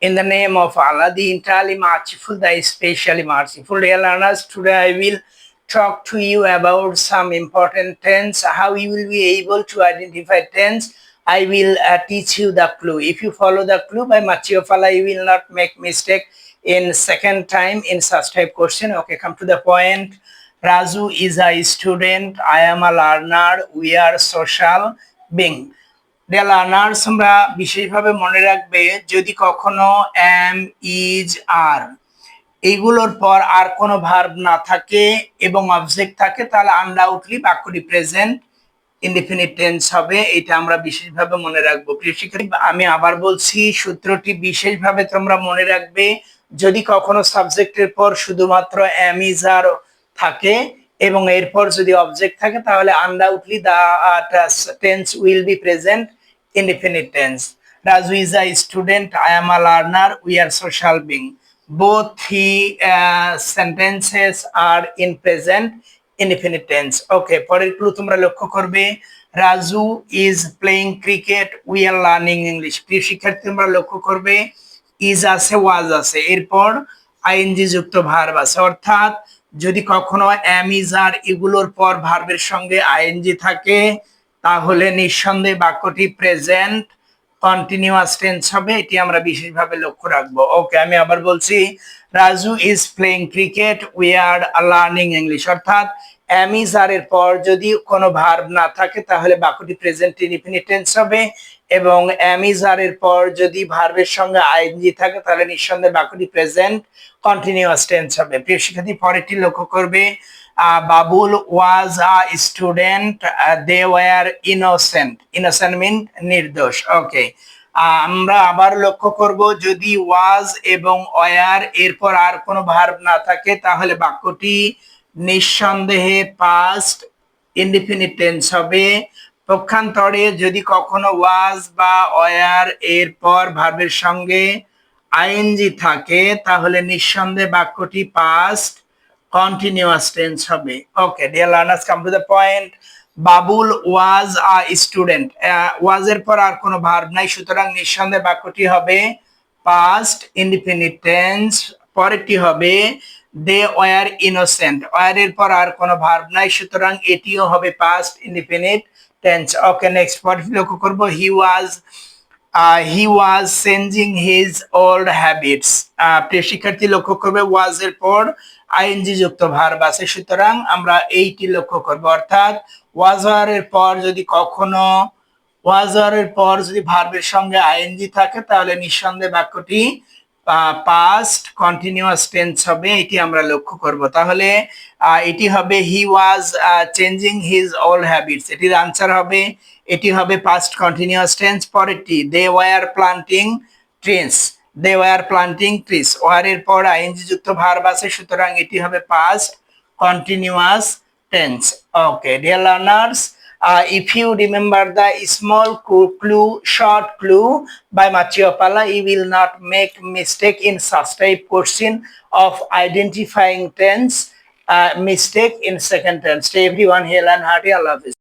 In the name of Allah, the entirely merciful, the especially merciful. Dear learners, today I will talk to you about some important tense, how you will be able to identify tense. I will teach you the clue. If you follow the clue by mercy of Allah, you will not make mistake in second time in such type question. Okay, come to the point. Raju is a student. I am a learner. We are social being. Dear learners, আমরা বিশেষভাবে মনে রাখবে যদি কখনো M, is, আর এইগুলোর পর আর কোনো verb না থাকে এবং অবজেক্ট থাকে তাহলে আনডাউটলি বাক্যটি প্রেজেন্ট ইনডিফিনিট টেন্স হবে। এটা আমরা বিশেষভাবে মনে রাখবো। প্রিয় শিক্ষার্থী, আমি আবার বলছি, সূত্রটি বিশেষভাবে তোমরা মনে রাখবে যদি কখনো সাবজেক্টের পর শুধুমাত্র এম, ইজ, আর থাকে এবং এরপর যদি অবজেক্ট থাকে তাহলে undoubtedly the tense will be present indefinite tense. Raju is a student. I am a learner. We are social being. Both the sentences are in present indefinite tense. Okay, পরের clue তোমরা লক্ষ্য করবে Raju is playing cricket. We are learning English. প্রিয় শিক্ষার্থী, তোমরা লক্ষ্য করবে is আছে, was আছে, এরপর আইএনজি যুক্ত ভার্ব আছে। অর্থাৎ যদি কখনো am, is, are এগুলোর পর ভার্বের সঙ্গে আইএনজি থাকে তাহলে নিঃসন্দেহে বাক্যটি প্রেজেন্ট কন্টিনিউয়াস টেন্স হবে। এটি আমরা বিশেষভাবে লক্ষ্য রাখবো। ওকে, আমি আবার বলছি, Raju is playing cricket, we are learning English. অর্থাৎ এম, ইজ, আর এর পর যদি কোনো ভার্ব না থাকে তাহলে বাক্যটি প্রেজেন্ট ইনডিফিনিট টেন্স হবে এবং এম, ইজ, আর এর পর যদি ভার্বের সঙ্গে আইএনজি থাকে তাহলে নিঃসন্দেহে বাক্যটি প্রেজেন্ট কন্টিনিউয়াস টেন্স হবে। প্রিয় শিক্ষার্থী, পরেরটি লক্ষ্য করবে Babul was a student. They were innocent. Innocent mean নির্দোষ। ওকে, আমরা আবার লক্ষ্য করব যদি was এবং were এরপর আর কোনো ভার্ব না থাকে তাহলে বাক্যটি নিঃসন্দেহে পাস্ট ইনডিফিনিট টেন্স হবে। পক্ষান্তরে যদি কখনো was বা were এরপর ভার্বের সঙ্গে আইএনজি থাকে তাহলে নিঃসন্দেহে বাক্যটি পাস্ট continuous tense হবে। Okay, dear learners, come to the point. Babul was a student. Was এর পর আর কোনো ভার্ব নাই, সুতরাং নিঃসন্দেহে বাক্যটি হবে past indefinite tense। পরেরটি হবে they were innocent. were এর পর আর কোনো ভার্ব নাই, সুতরাং এটিও হবে past indefinite tense। Okay, next পরেরটি লক্ষ্য করব he was changing his old habits. প্রিয় শিক্ষার্থী, লক্ষ্য করবে was এর পর আইএনজি যুক্ত ভার্ব আছে, সুতরাং আমরা এইটি লক্ষ্য করব। অর্থাৎ was এর পর যদি কখনো was এর পর যদি ভার্বের সঙ্গে আইএনজি থাকে তাহলে নিঃসন্দেহে বাক্যটি পাস্ট কন্টিনিউয়াস টেন্স হবে। এটি আমরা লক্ষ্য করব। তাহলে এটি হবে he was changing his old habits। এটির আনসার হবে, এটি হবে পাস্ট কন্টিনিউয়াস টেন্স। পরেরটি they were planting trees. they were planting trees। were এর পর আইএনজি যুক্ত ভার্ব আছে, সুতরাং এটি হবে past continuous tense. Okay, dear learners, if you remember the small clue, short clue by mercy of Allah, you will not make mistake in such type question of identifying tense mistake in second tense. To everyone, hail and hearty Allah Hafiz.